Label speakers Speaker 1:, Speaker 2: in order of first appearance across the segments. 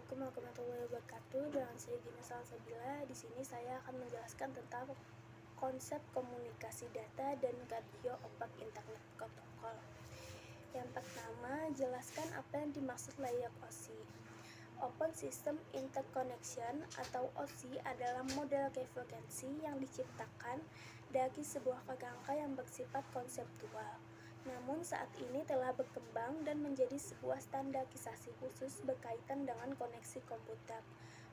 Speaker 1: Assalamualaikum warahmatullahi wabarakatuh. Dengan saya Gina Salsabila. Di sini saya akan menjelaskan tentang konsep komunikasi data dan radio opak internet protokol. Yang pertama, jelaskan apa yang dimaksud layak OSI. Open System Interconnection atau OSI adalah model frekuensi yang diciptakan dari sebuah kerangka yang bersifat konseptual. Namun saat ini telah berkembang dan menjadi sebuah standarisasi khusus berkaitan dengan koneksi komputer.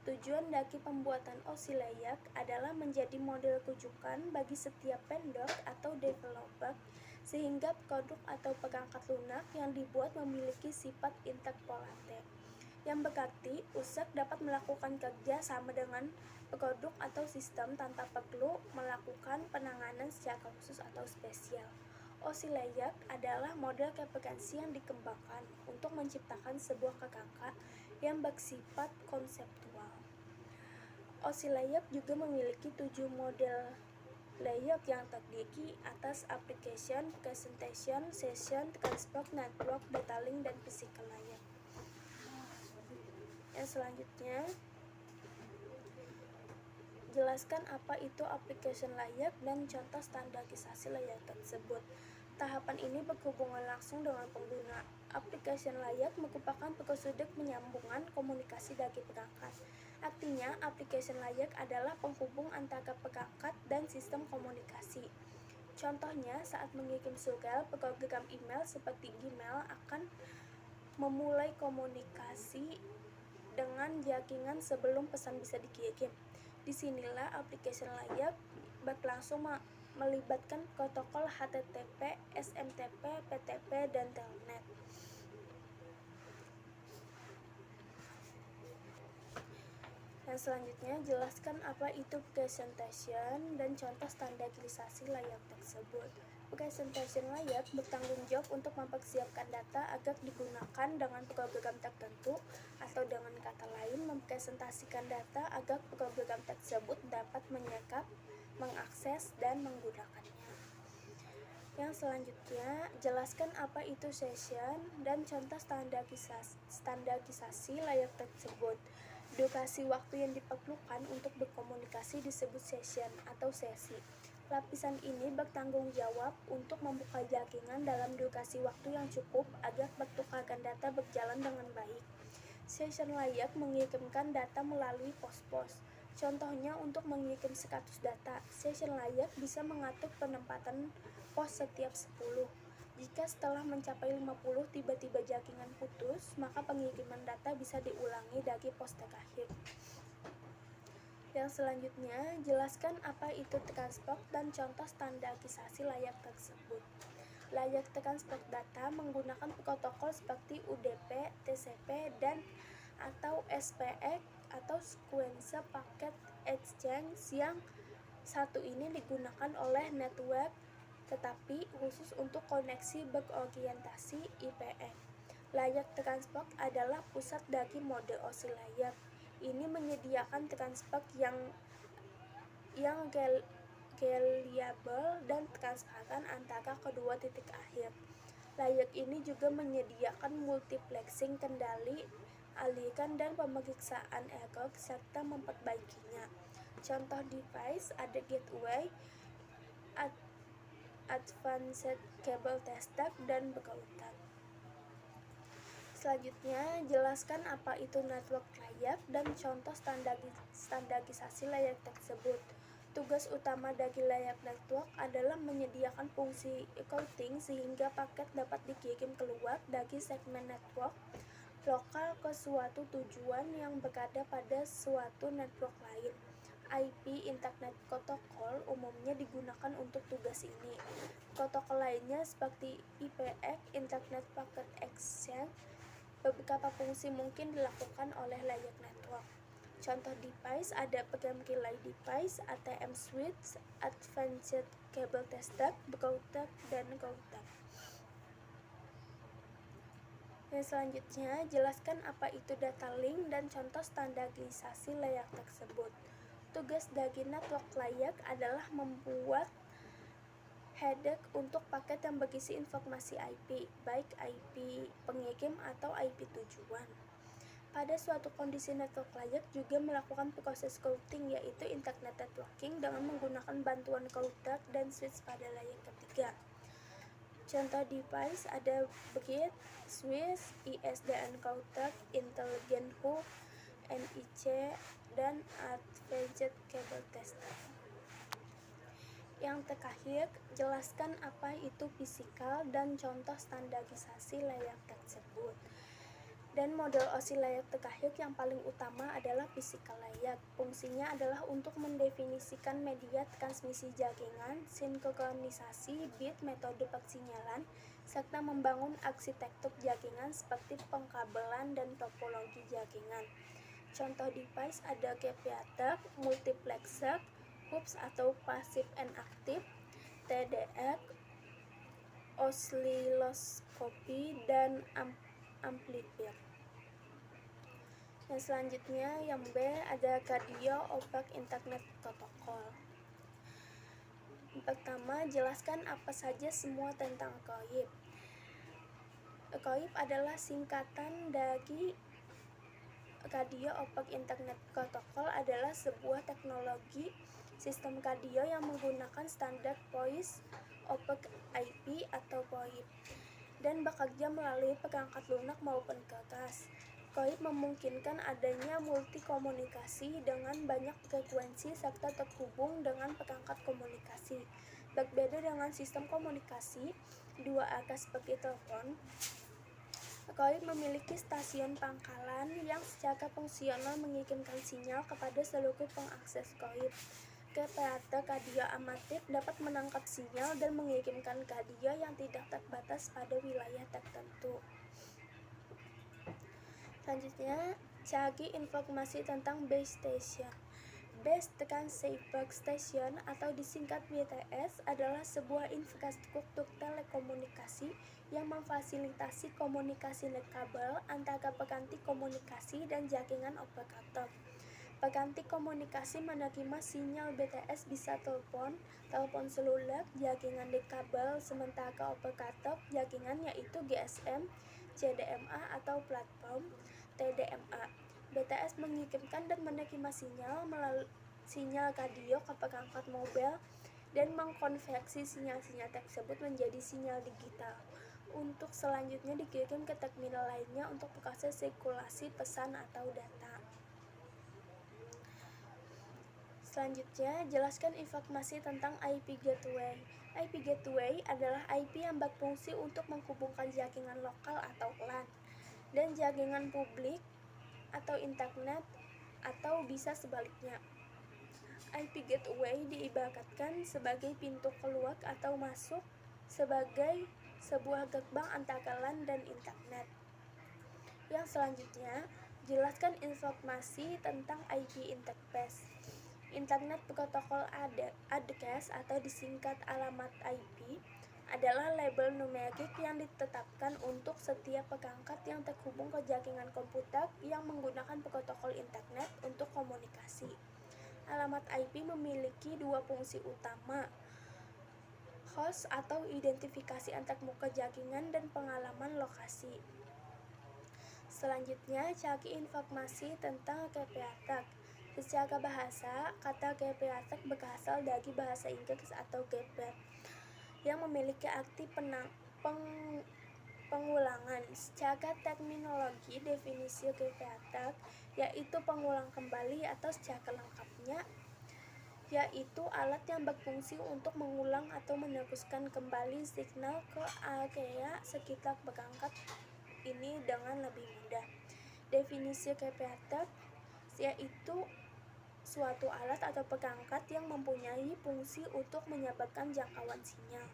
Speaker 1: Tujuan dari pembuatan OSI layak adalah menjadi model rujukan bagi setiap vendor atau developer sehingga produk atau perangkat lunak yang dibuat memiliki sifat interpolatif, yang berarti user dapat melakukan kerja sama dengan produk atau sistem tanpa perlu melakukan penanganan secara khusus atau spesial. OSI layak adalah model frekuensi yang dikembangkan untuk menciptakan sebuah kerangka yang bersifat konseptual. OSI layak juga memiliki 7 model layak yang terdiri atas application, presentation, session, transport, network, data link, dan physical layak. Yang selanjutnya, jelaskan apa itu application layak dan contoh standarisasi layak tersebut. Tahapan ini berhubungan langsung dengan pengguna. Application layak merupakan prosedur penyambungan komunikasi dari perangkat. Artinya, application layak adalah penghubung antara perangkat dan sistem komunikasi. Contohnya, saat mengirim surel, program email seperti Gmail akan memulai komunikasi dengan jaringan sebelum pesan bisa dikirim. Disinilah aplikasi layak berlangsung melibatkan protokol HTTP, SMTP, PTP, dan Telnet. Yang selanjutnya, jelaskan apa itu presentation dan contoh standarisasi layak tersebut. Presentation layak bertanggung jawab untuk mempersiapkan data agar digunakan dengan program tertentu, atau dengan kata lain, mempresentasikan data agar program tersebut dapat menyerap, mengakses, dan menggunakannya. Yang selanjutnya, jelaskan apa itu session dan contoh standarisasi layak tersebut. Durasi waktu yang diperlukan untuk berkomunikasi disebut session atau sesi. Lapisan ini bertanggung jawab untuk membuka jaringan dalam durasi waktu yang cukup agar pertukaran data berjalan dengan baik. Session layak mengirimkan data melalui pos-pos. Contohnya, untuk mengirim 100 data, session layak bisa mengatur penempatan pos setiap 10. Jika setelah mencapai 50 tiba-tiba jaringan putus, maka pengiriman data bisa diulangi dari pos terakhir. Yang selanjutnya, jelaskan apa itu transport dan contoh standarisasi layak tersebut. Layak transport data menggunakan protokol seperti UDP, TCP, dan atau SPX atau Sequence Packet Exchange. Yang satu ini digunakan oleh network tetapi khusus untuk koneksi berorientasi IPX. Layak transport adalah pusat dari mode OSI layak. Ini menyediakan transport yang reliable dan transparan antara kedua titik akhir. Layak ini juga menyediakan multiplexing kendali, aliran, dan pemeriksaan error serta memperbaikinya. Contoh device ada gateway, advanced cable tester, dan router. Selanjutnya, jelaskan apa itu network layak dan contoh standarisasi layak tersebut. Tugas utama dari layak network adalah menyediakan fungsi routing sehingga paket dapat dikirim keluar dari segmen network lokal ke suatu tujuan yang berada pada suatu network lain. IP Internet Protocol umumnya digunakan untuk tugas ini. Protokol lainnya seperti IPX, Internet Packet Exchange. Beberapa fungsi mungkin dilakukan oleh layak network. Contoh device ada program relay device, ATM switch, advanced cable tester, router, dan router. Yang selanjutnya, jelaskan apa itu data link dan contoh standarisasi layak tersebut. Tugas dari network layak adalah membuat header untuk paket yang berisi informasi IP, baik IP pengirim atau IP tujuan. Pada suatu kondisi network layak juga melakukan proses routing, yaitu internet networking dengan menggunakan bantuan router dan switch pada layer ketiga. Contoh device ada bridge, switch, ISDN router, intelligent hub, NIC, dan advanced cable tester. Yang terakhir, jelaskan apa itu fisikal dan contoh standarisasi layer tersebut. Dan model OSI layer terakhir yang paling utama adalah physical layer. Fungsinya adalah untuk mendefinisikan media transmisi jaringan, sinkronisasi bit, metode persinyalan, serta membangun arsitektur jaringan seperti pengkabelan dan topologi jaringan. Contoh device ada capacitor, multiplexer, hubs atau passive and active, TDR, oscilloscopy, dan amplifier. Yang selanjutnya yang B ada radio over internet protocol. Pertama, jelaskan apa saja semua tentang COIP. COIP adalah singkatan dari Radio over Internet Protocol, adalah sebuah teknologi sistem radio yang menggunakan standar Voice over IP atau VoIP dan bekerja melalui perangkat lunak maupun kertas. COIP memungkinkan adanya multikomunikasi dengan banyak frekuensi serta terhubung dengan perangkat komunikasi. Berbeda dengan sistem komunikasi dua arah seperti telepon, COIP memiliki stasiun pangkalan yang secara fungsional mengirimkan sinyal kepada seluruh pengakses COIP. Operator radio amatir dapat menangkap sinyal dan mengirimkan radio yang tidak terbatas pada wilayah tertentu. Selanjutnya, cari informasi tentang base station. Base Transceiver Station atau disingkat BTS adalah sebuah infrastruktur telekomunikasi yang memfasilitasi komunikasi nirkabel antara peganti komunikasi dan jaringan operator. Peganti komunikasi menerima sinyal BTS bisa telepon seluler, jaringan nirkabel, sementara operator jaringan yaitu GSM, CDMA atau platform TDMA. BTS mengirimkan dan menerima sinyal melalui sinyal radio ke perangkat mobile dan mengkonversi sinyal-sinyal tersebut menjadi sinyal digital untuk selanjutnya dikirim ke terminal lainnya untuk proses sirkulasi pesan atau data. Selanjutnya, jelaskan informasi tentang IP gateway. IP gateway adalah IP yang berfungsi untuk menghubungkan jaringan lokal atau LAN dan jaringan publik atau internet atau bisa sebaliknya. IP gateway diibaratkan sebagai pintu keluar atau masuk sebagai sebuah gerbang antara LAN dan internet. Yang selanjutnya, jelaskan informasi tentang IP interface. Internet Protocol Address atau disingkat alamat IP adalah label numerik yang ditetapkan untuk setiap perangkat yang terhubung ke jaringan komputer yang menggunakan protokol internet untuk komunikasi. Alamat IP memiliki dua fungsi utama, host atau identifikasi antarmuka jaringan dan pengalaman lokasi. Selanjutnya, cari informasi tentang capacitor. Secara bahasa, kata capacitor berasal dari bahasa Inggris atau capet yang memiliki arti pengulangan. Secara terminologi, definisi capacitor yaitu pengulang kembali atau secara lengkapnya yaitu alat yang berfungsi untuk mengulang atau meneruskan kembali signal ke area sekitar perangkat ini dengan lebih mudah. Definisi capacitor yaitu suatu alat atau perangkat yang mempunyai fungsi untuk menyebabkan jangkauan sinyal.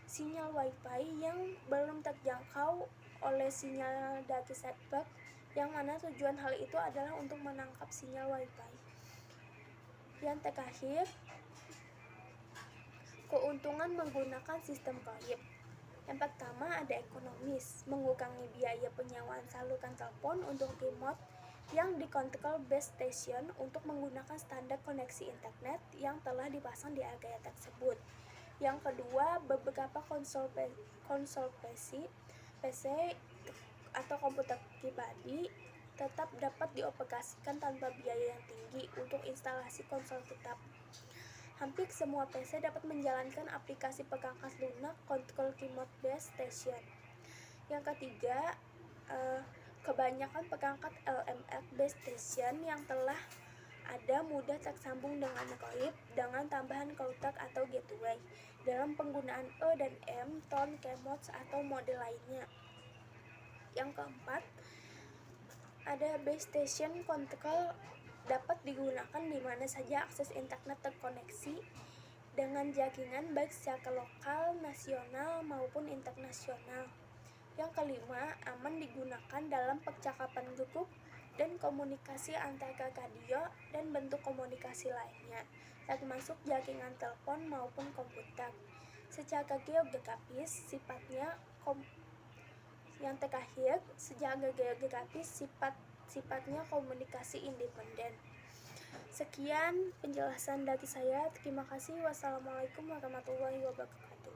Speaker 1: Sinyal Wi-Fi yang belum terjangkau oleh sinyal dari server, yang mana tujuan hal itu adalah untuk menangkap sinyal Wi-Fi. Yang terakhir, keuntungan menggunakan sistem COIP. Yang pertama ada ekonomis, mengurangi biaya penyewaan saluran telepon untuk remote yang dikontrol base station untuk menggunakan standar koneksi internet yang telah dipasang di area tersebut. Yang kedua, beberapa konsol PC atau komputer pribadi tetap dapat dioperasikan tanpa biaya yang tinggi untuk instalasi konsol tetap. Hampir semua PC dapat menjalankan aplikasi perangkat lunak Control Remote Base Station. Yang ketiga, kebanyakan perangkat LMR Base Station yang telah ada mudah tersambung dengan ROIP dengan tambahan router atau gateway dalam penggunaan E dan M, TON, KMOS, atau mode lainnya. Yang keempat, ada base station control dapat digunakan di mana saja akses internet terkoneksi dengan jaringan baik secara lokal, nasional, maupun internasional. Yang kelima, aman digunakan dalam percakapan grup dan komunikasi antara radio dan bentuk komunikasi lainnya, termasuk jaringan telepon maupun komputer. Secara geografis, yang terakhir, secara geografis sifatnya komunikasi independen. Sekian penjelasan dari saya. Terima kasih. Wassalamualaikum warahmatullahi wabarakatuh.